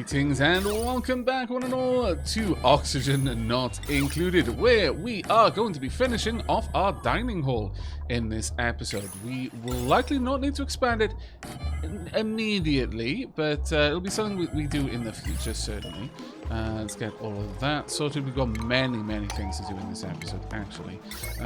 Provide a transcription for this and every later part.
Greetings and welcome back, one and all, to Oxygen Not Included, where we are going to be finishing off our dining hall in this episode. We will likely not need to expand it immediately, but it'll be something we do in the future, certainly. Let's get all of that sorted. We've got many things to do in this episode, actually.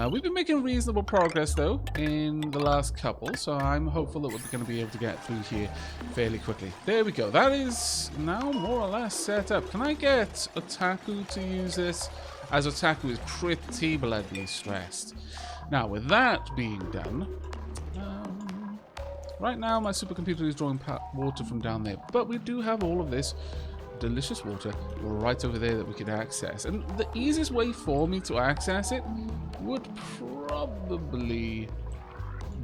We've been making reasonable progress, though, in the last couple, so I'm hopeful that we're going to be able to get through here fairly quickly. There we go. That is now more or less set up. Can I get Otaku to use this? As Otaku is pretty bloody stressed. Now, with that being done, right now my supercomputer is drawing water from down there, but we do have all of this delicious water right over there that we can access, and the easiest way for me to access it would probably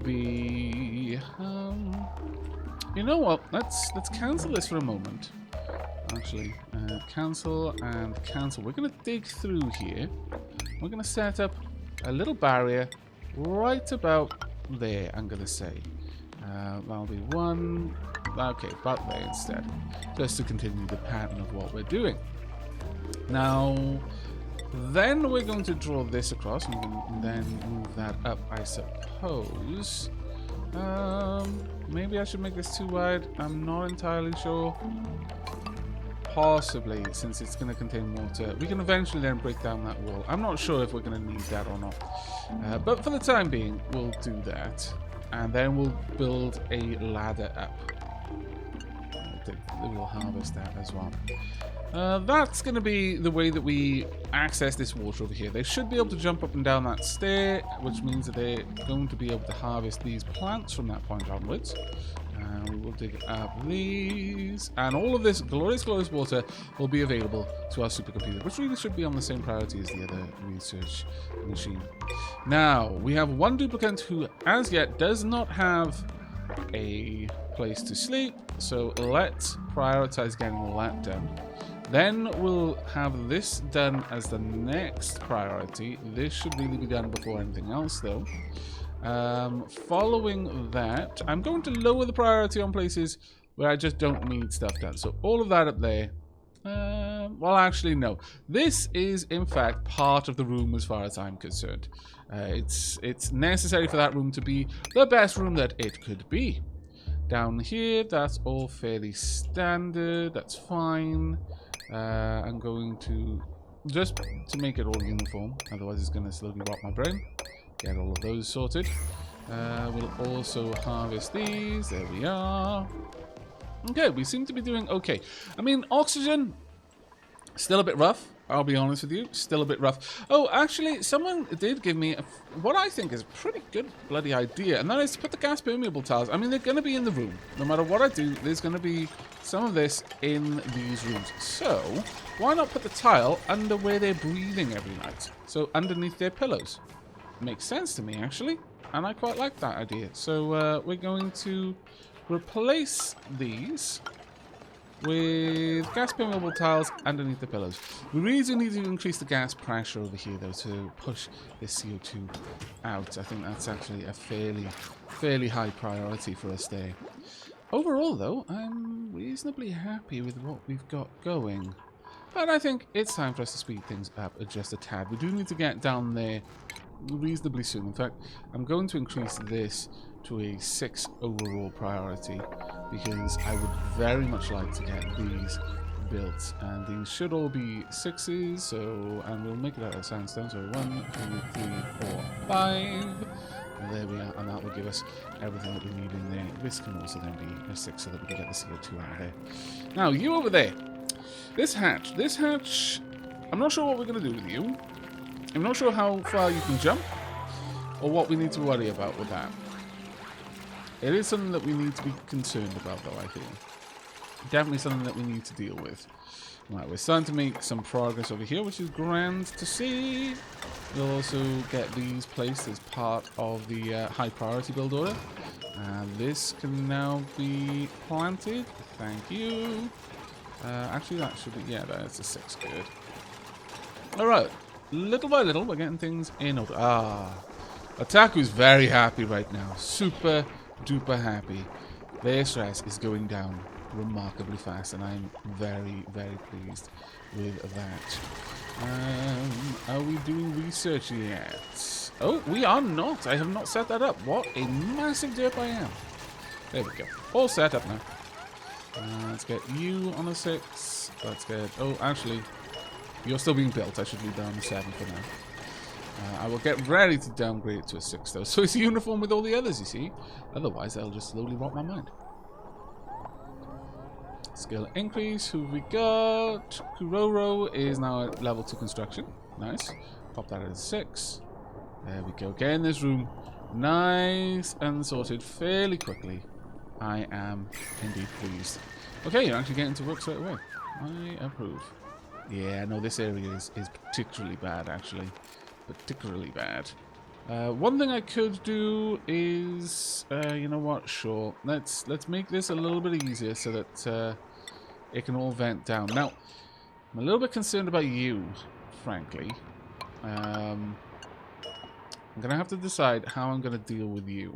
be you know what, let's cancel this for a moment. Actually, cancel and cancel. We're gonna dig through here. We're gonna set up a little barrier right about there, I'm gonna say. That'll be one. Okay, about there instead, just to continue the pattern of what we're doing. Now, then we're going to draw this across, and we can then move that up, I suppose. Maybe I should make this too wide. I'm not entirely sure. Possibly, since it's going to contain water. We can eventually then break down that wall. I'm not sure if we're going to need that or not. But for the time being, we'll do that. And then we'll build a ladder up. We'll harvest that as well. That's going to be the way that we access this water over here. They should be able to jump up and down that stair, which means that they're going to be able to harvest these plants from that point onwards. We will dig up these, and all of this glorious water will be available to our supercomputer, which really should be on the same priority as the other research machine. Now, we have one duplicant who, as yet, does not have a place to sleep, so let's prioritize getting all that done. Then we'll have this done as the next priority. This should really be done before anything else, though. Following that, I'm going to lower the priority on places where I just don't need stuff done. So all of that up there. Well, actually, no. This is, in fact, part of the room as far as I'm concerned. It's necessary for that room to be the best room that it could be. Down here, that's all fairly standard. That's fine. I'm going to, just to make it all uniform, otherwise it's going to slowly rot my brain. Get all of those sorted. We'll also harvest these. There we are. Okay, we seem to be doing okay. I mean, oxygen, still a bit rough. I'll be honest with you. Still a bit rough. Oh, actually, someone did give me what I think is a pretty good bloody idea, and that is to put the gas permeable tiles. I mean, they're going to be in the room. No matter what I do, there's going to be some of this in these rooms. So, why not put the tile under where they're breathing every night? So, underneath their pillows. Makes sense to me, actually, and I quite like that idea. So we're going to replace these with gas permeable tiles underneath the pillows. We really do need to increase the gas pressure over here, though, to push this CO2 out. I think that's actually a fairly high priority for us there. Overall, though, I'm reasonably happy with what we've got going. But I think it's time for us to speed things up just a tad. We do need to get down there reasonably soon. In fact, I'm going to increase this to a 6 overall priority because I would very much like to get these built, and these should all be 6s. So, and we'll make it out of sandstone. So 1, 2, 3, 4, 5. And there we are, and that will give us everything that we need in there. This can also then be a 6 so that we can get the CO2 out of there. Now, you over there, this hatch, I'm not sure what we're going to do with you. I'm not sure how far you can jump, or what we need to worry about with that. It is something that we need to be concerned about, though, I feel. Definitely something that we need to deal with. Right, we're starting to make some progress over here, which is grand to see. We'll also get these placed as part of the high priority build order. And this can now be planted. Thank you. Actually, that should be, yeah, that's a 6. Good. Alright. Little by little, we're getting things in order. Otaku's very happy right now. Super duper happy. Their stress is going down remarkably fast, and I'm very, very pleased with that. Are we doing research yet? Oh, we are not. I have not set that up. What a massive derp I am. There we go. All set up now. Let's get you on a 6. Let's get... Oh, actually, you're still being built. I should leave that on a 7 for now. I will get ready to downgrade it to a 6, though. So it's uniform with all the others, you see. Otherwise, that'll just slowly rot my mind. Skill increase. Who have we got? Kuroro is now at level 2 construction. Nice. Pop that at a 6. There we go. Get in this room. Nice and sorted fairly quickly. I am indeed pleased. Okay, you're actually getting to work straight away. I approve. Yeah, no, this area is particularly bad, actually. Particularly bad. One thing I could do is, you know what? Sure, let's make this a little bit easier so that it can all vent down. Now, I'm a little bit concerned about you, frankly. I'm gonna have to decide how I'm gonna deal with you,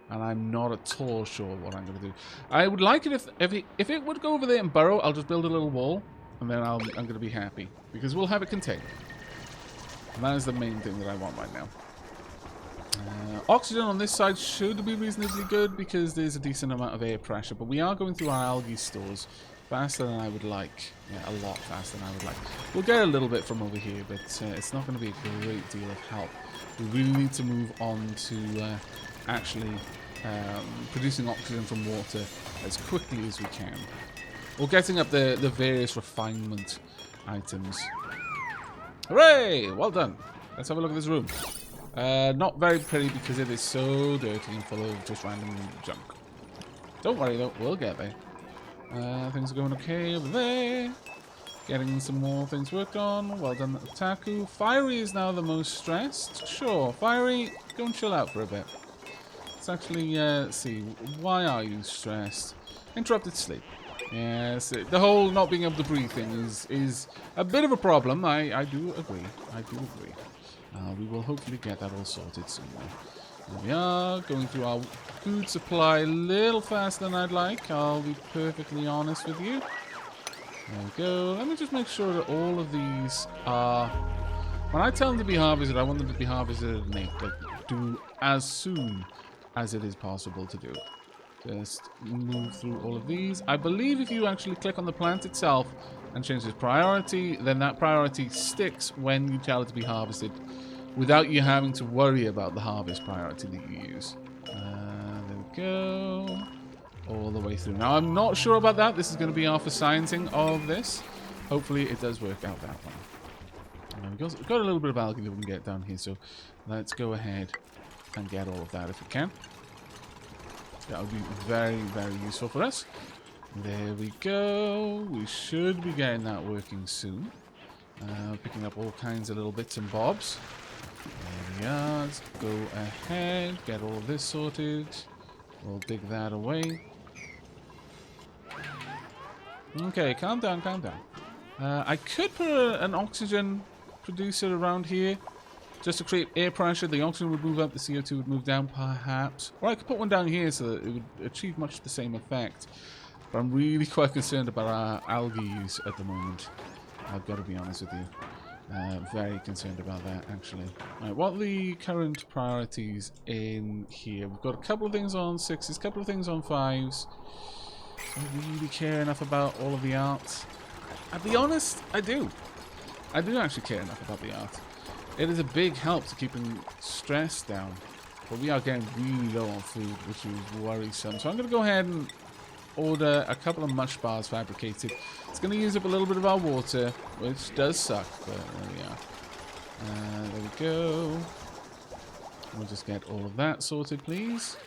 and I'm not at all sure what I'm gonna do. I would like it if it would go over there and burrow. I'll just build a little wall, and then I'm gonna be happy because we'll have it contained. And that is the main thing that I want right now. Oxygen on this side should be reasonably good because there's a decent amount of air pressure, but we are going through our algae stores faster than I would like. Yeah, a lot faster than I would like. We'll get a little bit from over here, but it's not going to be a great deal of help. We really need to move on to actually producing oxygen from water as quickly as we can. Or getting up the various refinement items. Hooray! Well done. Let's have a look at this room. Not very pretty because it is so dirty and full of just random junk. Don't worry though, we'll get there. Things are going okay over there. Getting some more things worked on. Well done, Otaku. Fiery is now the most stressed. Sure, Fiery, go and chill out for a bit. Let's actually see. Why are you stressed? Interrupted sleep. Yes, the whole not being able to breathe thing is a bit of a problem. I do agree. I do agree. We will hopefully get that all sorted soon. There we are, going through our food supply a little faster than I'd like. I'll be perfectly honest with you. There we go. Let me just make sure that all of these are... When I tell them to be harvested, I want them to be harvested and like do as soon as it is possible to do. Just move through all of these. I believe if you actually click on the plant itself and change its priority, then that priority sticks when you tell it to be harvested without you having to worry about the harvest priority that you use. There we go. All the way through. Now, I'm not sure about that. This is going to be our for sciencing of this. Hopefully, it does work out that way. We've got a little bit of algae that we can get down here, so let's go ahead and get all of that if we can. That would be very, very useful for us. There we go. We should be getting that working soon. Picking up all kinds of little bits and bobs. There we are. Let's go ahead. Get all of this sorted. We'll dig that away. Okay, calm down, calm down. I could put an oxygen producer around here. Just to create air pressure, the oxygen would move up, the CO2 would move down, perhaps. Or I could put one down here so that it would achieve much the same effect. But I'm really quite concerned about our algae use at the moment. I've got to be honest with you. Very concerned about that, actually. Right, what are the current priorities in here? We've got a couple of things on 6s, a couple of things on 5s. Do I really care enough about all of the art? I'll be honest, I do. I do actually care enough about the art. It is a big help to keeping stress down. But we are getting really low on food, which is worrisome. So I'm going to go ahead and order a couple of mush bars fabricated. It's going to use up a little bit of our water, which does suck, but there we are. There we go. We'll just get all of that sorted, please.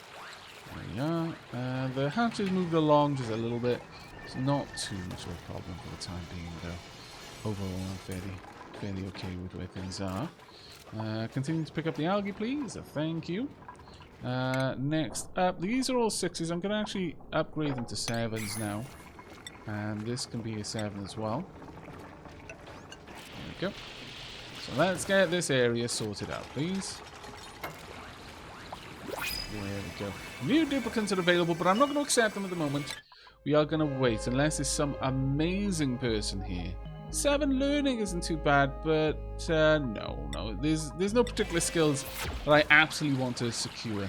There we are. The hatch has moved along just a little bit. It's not too much of a problem for the time being, though. Overall, I'm fairly okay with where things are. Continue to pick up the algae, please. Thank you. Next up, these are all 6s. I'm going to actually upgrade them to 7s now. And this can be a 7 as well. There we go. So let's get this area sorted out, please. There we go. New duplicants are available, but I'm not going to accept them at the moment. we are going to wait unless there's some amazing person here. 7 learning isn't too bad, but no. There's no particular skills that I absolutely want to secure.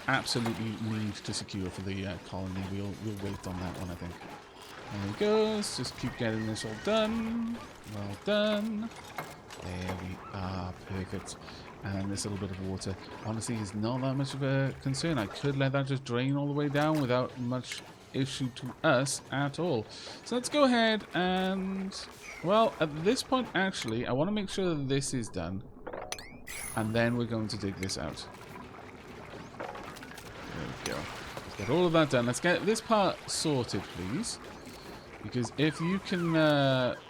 Absolutely need to secure for the colony. We'll wait on that one, I think. There we go. Let's just keep getting this all done. Well done. There we are. Perfect. And this little bit of water, honestly, is not that much of a concern. I could let that just drain all the way down without much issue to us at all. So let's go ahead and, well, at this point, actually, I want to make sure that this is done. And then we're going to dig this out. There we go. Let's get all of that done. Let's get this part sorted, please. Because if you can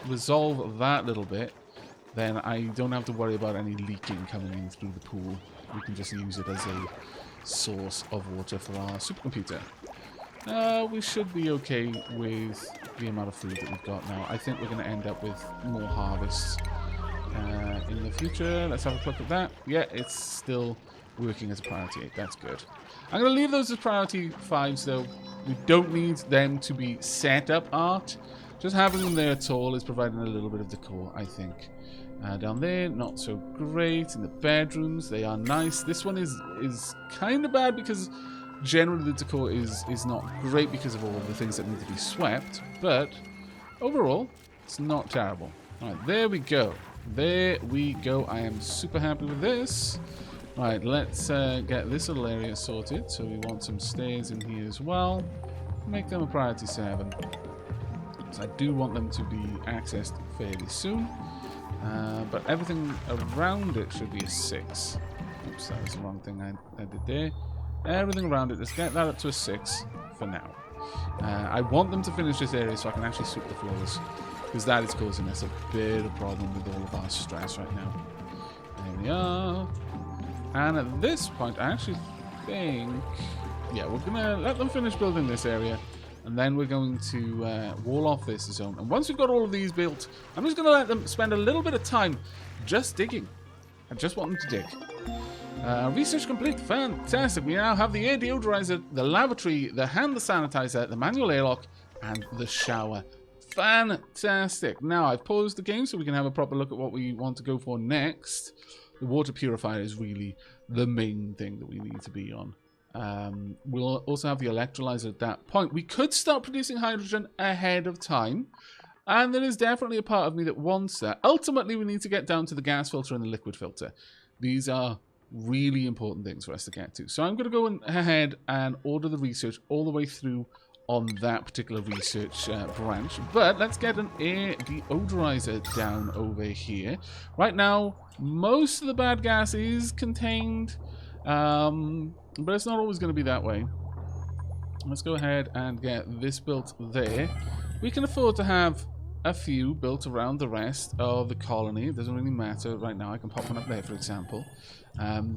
resolve that little bit, then I don't have to worry about any leaking coming in through the pool. We can just use it as a source of water for our supercomputer. We should be okay with the amount of food that we've got now. I think we're going to end up with more harvests in the future. Let's have a look at that. Yeah, it's still working as a priority 8. That's good. I'm going to leave those as priority 5s, though. We don't need them to be set up art. Just having them there at all is providing a little bit of decor, I think. Down there, not so great. In the bedrooms, they are nice. This one is kind of bad because generally the decor is not great because of all of the things that need to be swept. But overall, it's not terrible. All right, there we go. There we go. I am super happy with this. All right, let's get this little area sorted. So we want some stairs in here as well. Make them a priority 7. So I do want them to be accessed fairly soon. But everything around it should be a 6. Oops, that was the wrong thing I did there. Everything around it, let's get that up to a 6 for now. I want them to finish this area so I can actually sweep the floors, because that is causing us a bit of problem with all of our stress right now. There we are. And at this point, I actually think, yeah, we're going to let them finish building this area. And then we're going to wall off this zone. And once we've got all of these built, I'm just going to let them spend a little bit of time just digging. I just want them to dig. Research complete. Fantastic. We now have the air deodorizer, the lavatory, the hand sanitizer, the manual airlock, and the shower. Fantastic. Now, I've paused the game so we can have a proper look at what we want to go for next. The water purifier is really the main thing that we need to be on. We'll also have the electrolyzer at that point. We could start producing hydrogen ahead of time, and there is definitely a part of me that wants that. Ultimately, we need to get down to the gas filter and the liquid filter. These are really important things for us to get to. So I'm going to go ahead and order the research all the way through on that particular research branch. But let's get an air deodorizer down over here. Right now, most of the bad gas is contained, but it's not always going to be that way. Let's go ahead and get this built there. We can afford to have a few built around the rest of the colony. It doesn't really matter right now. I can pop one up there, for example.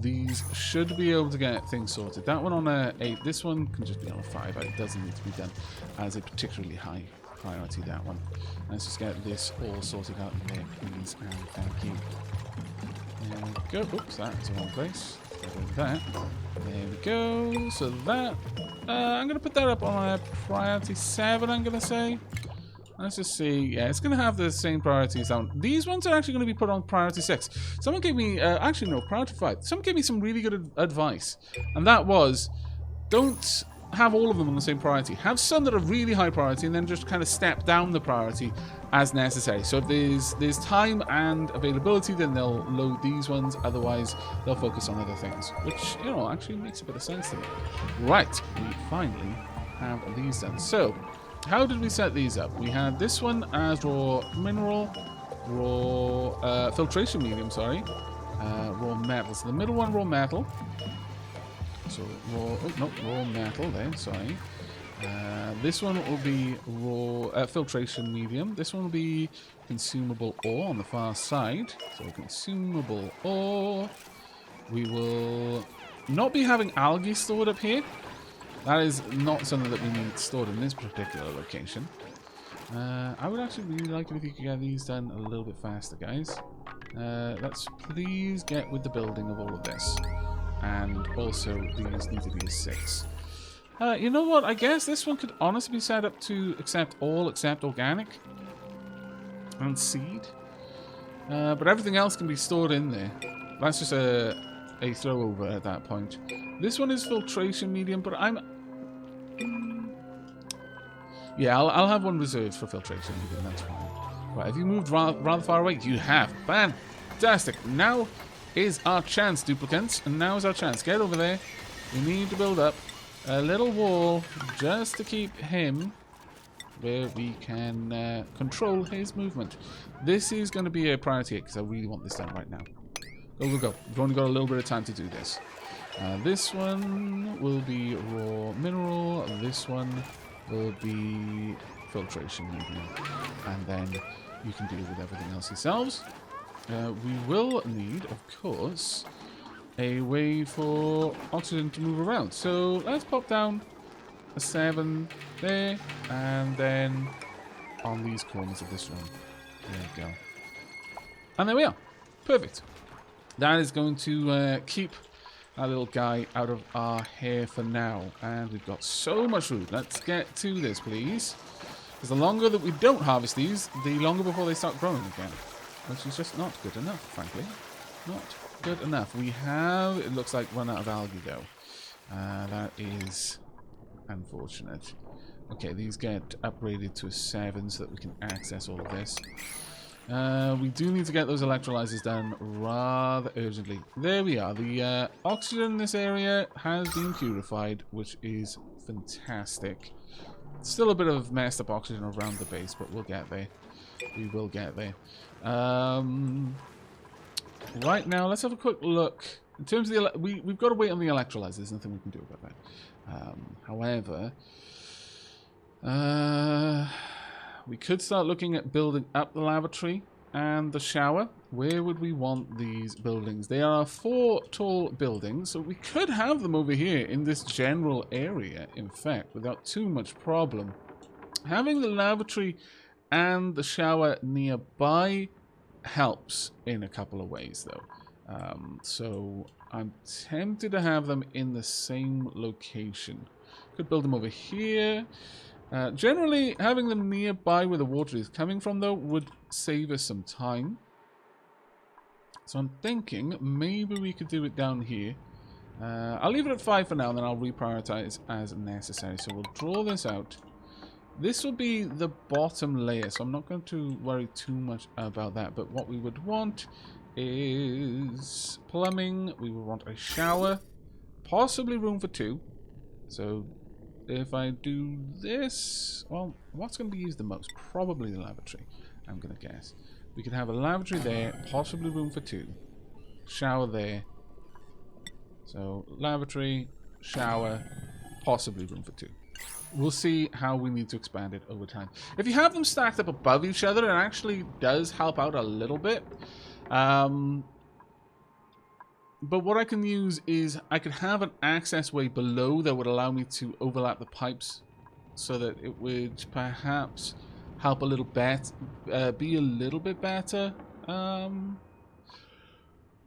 These should be able to get things sorted. That one on a 8. This one can just be on a 5. It doesn't need to be done as a particularly high priority, that one. Let's just get this all sorted out there, please, and thank you. There we go. Oops, that's the wrong place. That. There we go. So that, I'm going to put that up on a priority 7, I'm going to say. Let's just see. Yeah, it's going to have the same priorities down. These ones are actually going to be put on priority 6. Someone gave me, actually no, priority 5. Someone gave me some really good advice. And that was, don't have all of them on the same priority. Have some that are really high priority and then just kind of step down the priority as necessary. So if there's time and availability, then they'll load these ones. Otherwise, they'll focus on other things. Which, you know, actually makes a bit of sense to me. Right, we finally have these done. So, how did we set these up? We had this one as raw mineral, raw filtration medium, sorry, raw metal. So the middle one, raw metal. So raw metal there, sorry. This one will be raw filtration medium. This one will be consumable ore on the far side. So consumable ore. We will not be having algae stored up here. That is not something that we need stored in this particular location. I would actually really like it if you could get these done a little bit faster, guys. Let's please get with the building of all of this. And also, these need to be a 6. You know what? I guess this one could honestly be set up to accept all except organic and seed. But everything else can be stored in there. That's just a throw over at that point. This one is filtration medium, but yeah, I'll have one reserved for filtration medium, that's fine. Right, have you moved rather far away? You have. Fantastic. Now is our chance, Duplicants. And now is our chance. Get over there. We need to build up a little wall just to keep him where we can control his movement. This is going to be a priority because I really want this done right now. Go, go, go. We've only got a little bit of time to do this. This one will be raw mineral. This one will be filtration medium. And then you can deal with everything else yourselves. We will need, of course, a way for oxygen to move around. So let's pop down a 7 there, and then on these corners of this room. There we go. And there we are. Perfect. That is going to keep our little guy out of our hair for now. And we've got so much food. Let's get to this, please. Because the longer that we don't harvest these, the longer before they start growing again. Which is just not good enough, frankly. Not good enough. We have, it looks like, run out of algae, though. That is unfortunate. Okay, these get upgraded to a 7 so that we can access all of this. We do need to get those electrolyzers done rather urgently. There we are. The oxygen in this area has been purified, which is fantastic. Still a bit of messed up oxygen around the base, but we'll get there. We will get there. Right now, let's have a quick look. In terms of the... we've got to wait on the electrolyzers. There's nothing we can do about that. However... we could start looking at building up the lavatory and the shower. Where would we want these buildings? They are 4 tall buildings, so we could have them over here in this general area, in fact, without too much problem. Having the lavatory and the shower nearby helps in a couple of ways, though. So I'm tempted to have them in the same location. Could build them over here. Generally, having them nearby where the water is coming from, though, would save us some time. So I'm thinking maybe we could do it down here. I'll leave it at 5 for now, and then I'll reprioritize as necessary. So we'll draw this out. This will be the bottom layer, so I'm not going to worry too much about that. But what we would want is plumbing. We would want a shower, possibly room for 2. So... if I do this, well, what's going to be used the most? Probably the lavatory, I'm going to guess. We could have a lavatory there, possibly room for 2. Shower there. So, lavatory, shower, possibly room for 2. We'll see how we need to expand it over time. If you have them stacked up above each other, it actually does help out a little bit. But what I can use is I could have an access way below that would allow me to overlap the pipes so that it would perhaps help a little bit, be a little bit better. I'm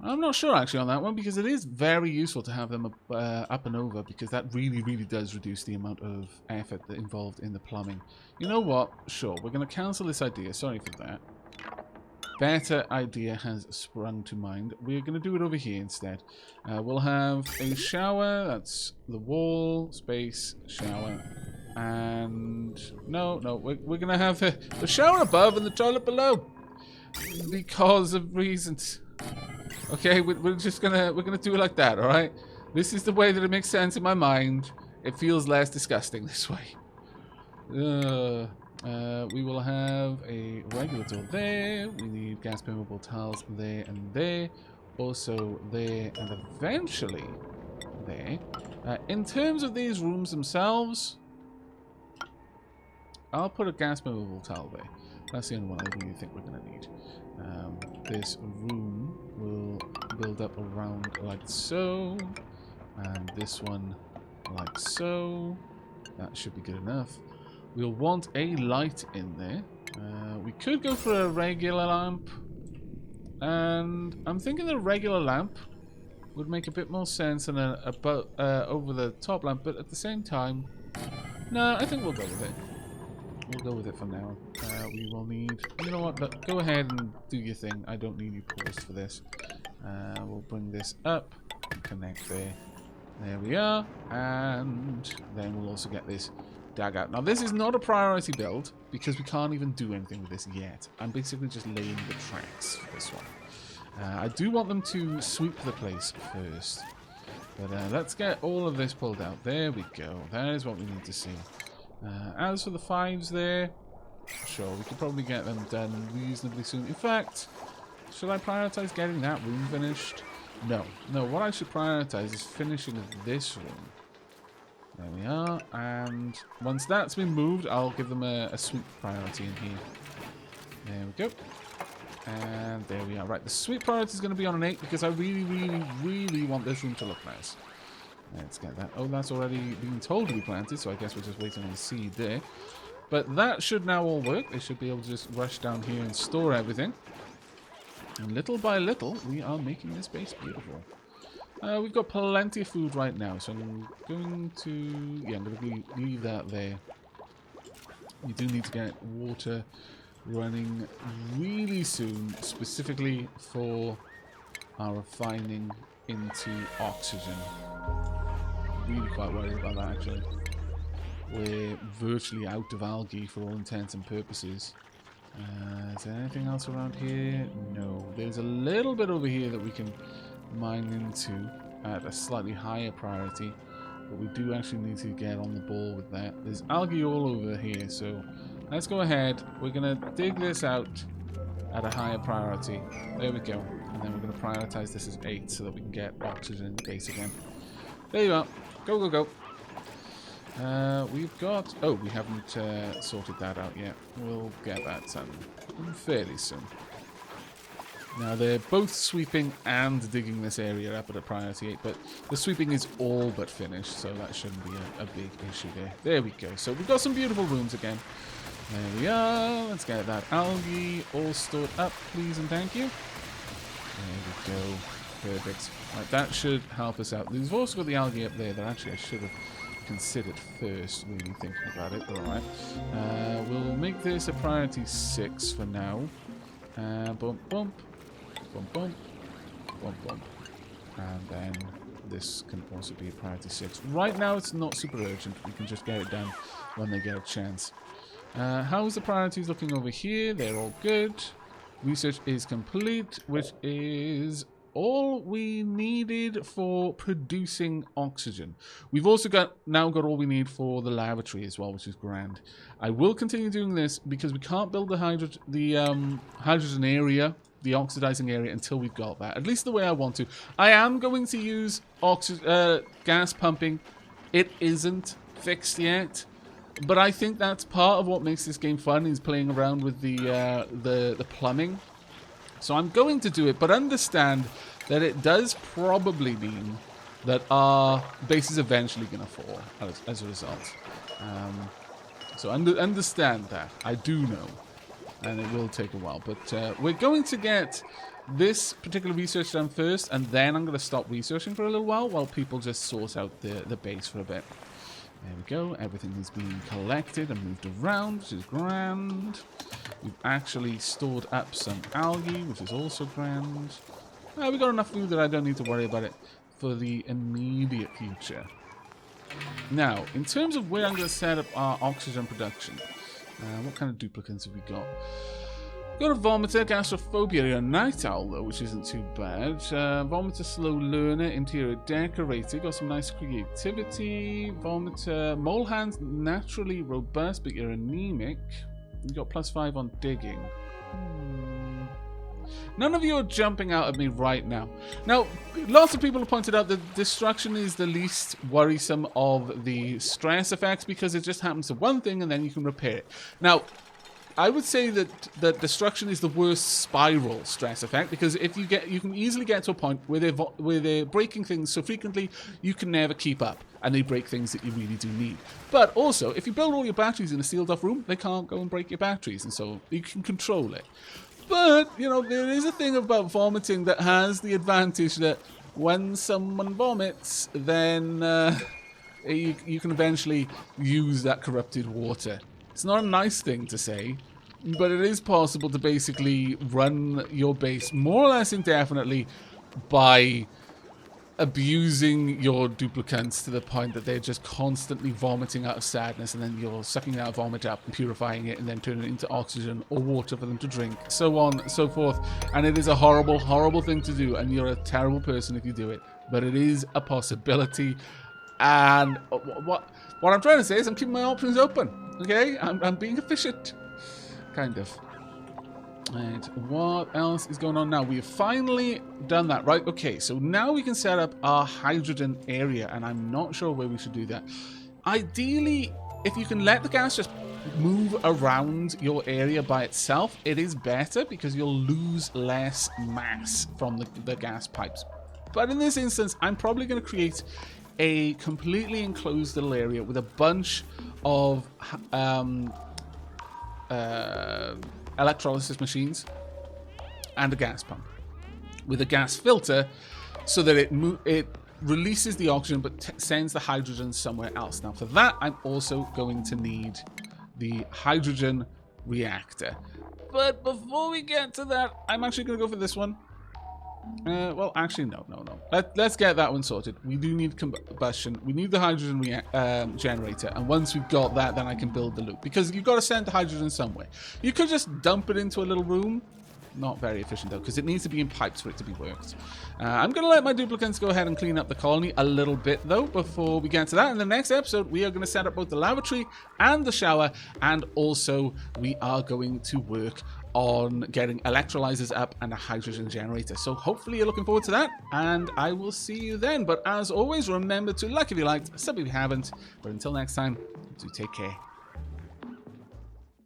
not sure actually on that one because it is very useful to have them up and over because that really, really does reduce the amount of effort involved in the plumbing. You know what? Sure, we're going to cancel this idea. Sorry for that. Better idea has sprung to mind. We're going to do it over here instead. We'll have a shower. That's the wall, space, shower. And... no, we're going to have the shower above and the toilet below. Because of reasons. Okay, we're just going to... we're going to do it like that, alright? This is the way that it makes sense in my mind. It feels less disgusting this way. We will have a regular door there. We need gas permeable tiles there and there. Also there and eventually there. In terms of these rooms themselves, I'll put a gas permeable tile there. That's the only one I really think we're going to need. This room will build up around like so. And this one like so. That should be good enough. We'll want a light in there. We could go for a regular lamp. And I'm thinking the regular lamp would make a bit more sense than about over the top lamp, but at the same time, no, I think we'll go with it. We'll go with it for now. We will need... You know what? Look, go ahead and do your thing. I don't need you paused for this. We'll bring this up and connect there. There we are. And then we'll also get this dag out. Now, this is not a priority build because we can't even do anything with this yet. I'm basically just laying the tracks for this one. I do want them to sweep the place first. But let's get all of this pulled out. There we go. That is what we need to see. As for the 5s there, sure, we could probably get them done reasonably soon. In fact, should I prioritize getting that room finished? No. No, what I should prioritize is finishing this room. There we are. And once that's been moved, I'll give them a sweep priority in here. There we go. And there we are. Right, the sweep priority is going to be on an 8 because I really, really, really want this room to look nice. Let's get that. Oh, that's already been told to be planted, so I guess we're just waiting on the seed there. But that should now all work. They should be able to just rush down here and store everything. And little by little, we are making this base beautiful. We've got plenty of food right now, so I'm going to... Yeah, I'm going to leave that there. We do need to get water running really soon, specifically for our refining into oxygen. Really quite worried about that, actually. We're virtually out of algae for all intents and purposes. Is there anything else around here? No. There's a little bit over here that we can mine into at a slightly higher priority, but we do actually need to get on the ball with that. There's algae all over here, so let's go ahead. We're going to dig this out at a higher priority. There we go. And then we're going to prioritize this as 8 so that we can get oxygen in the base again. There you are. Go, go, go. We've got... Oh, we haven't sorted that out yet. We'll get that done fairly soon. Now, they're both sweeping and digging this area up at a priority 8, but the sweeping is all but finished, so that shouldn't be a big issue there. There we go. So we've got some beautiful rooms again. There we are. Let's get that algae all stored up, please and thank you. There we go. Perfect. Right, that should help us out. We've also got the algae up there that actually I should have considered first, really thinking about it, but alright. We'll make this a priority 6 for now. Bump, bump. Bump, bump. Bump, bump. And then this can also be a priority 6. Right now it's not super urgent. We can just get it done when they get a chance. How's the priorities looking over here? They're all good. Research is complete, which is all we needed for producing oxygen. We've also now got all we need for the lavatory as well, which is grand. I will continue doing this because we can't build the hydrogen area, the oxidizing area, until we've got that. At least the way I want to. I am going to use gas pumping. It isn't fixed yet, but I think that's part of what makes this game fun, is playing around with the plumbing. So I'm going to do it, but understand that it does probably mean that our base is eventually going to fall as a result. So understand that. I do know. And it will take a while. But we're going to get this particular research done first, and then I'm going to stop researching for a little while people just sort out the base for a bit. There we go. Everything is being collected and moved around, which is grand. We've actually stored up some algae, which is also grand. We've got enough food that I don't need to worry about it for the immediate future. Now, in terms of where I'm going to set up our oxygen production, what kind of duplicants have we got? Got a vomiter, gastrophobia, a night owl though, which isn't too bad. Vomiter, slow learner, interior decorator. Got some nice creativity. Vomiter, mole hands, naturally robust, but you're anemic. You got +5 on digging. None of you are jumping out at me right now. Now, lots of people have pointed out that destruction is the least worrisome of the stress effects because it just happens to one thing and then you can repair it. Now, I would say that destruction is the worst spiral stress effect because if you can easily get to a point where they're breaking things so frequently you can never keep up, and they break things that you really do need. But also, if you build all your batteries in a sealed off room, they can't go and break your batteries, and so you can control it. But, you know, there is a thing about vomiting that has the advantage that when someone vomits, then you can eventually use that corrupted water. It's not a nice thing to say, but it is possible to basically run your base more or less indefinitely by abusing your duplicants to the point that they're just constantly vomiting out of sadness, and then you're sucking that vomit up and purifying it and then turning it into oxygen or water for them to drink, so on and so forth. And it is a horrible, horrible thing to do, and you're a terrible person if you do it, but it is a possibility. And what I'm trying to say is I'm keeping my options open, okay? I'm being efficient, kind of. And what else is going on now? We have finally done that, right? Okay, so now we can set up our hydrogen area, and I'm not sure where we should do that. Ideally, if you can let the gas just move around your area by itself, it is better because you'll lose less mass from the gas pipes. But in this instance, I'm probably going to create a completely enclosed little area with a bunch of electrolysis machines and a gas pump with a gas filter so that it releases the oxygen but sends the hydrogen somewhere else. Now for that, I'm also going to need the hydrogen reactor. But before we get to that, I'm actually going to go for this one. Well, actually, no. Let's get that one sorted. We do need combustion. We need the hydrogen generator. And once we've got that, then I can build the loop. Because you've got to send the hydrogen somewhere. You could just dump it into a little room. Not very efficient, though, because it needs to be in pipes for it to be worked. I'm going to let my duplicants go ahead and clean up the colony a little bit, though, before we get to that. In the next episode, we are going to set up both the lavatory and the shower. And also, we are going to work on getting electrolyzers up and a hydrogen generator. So hopefully you're looking forward to that, and I will see you then. But as always, remember to like if you liked, sub if you haven't. But until next time, do take care.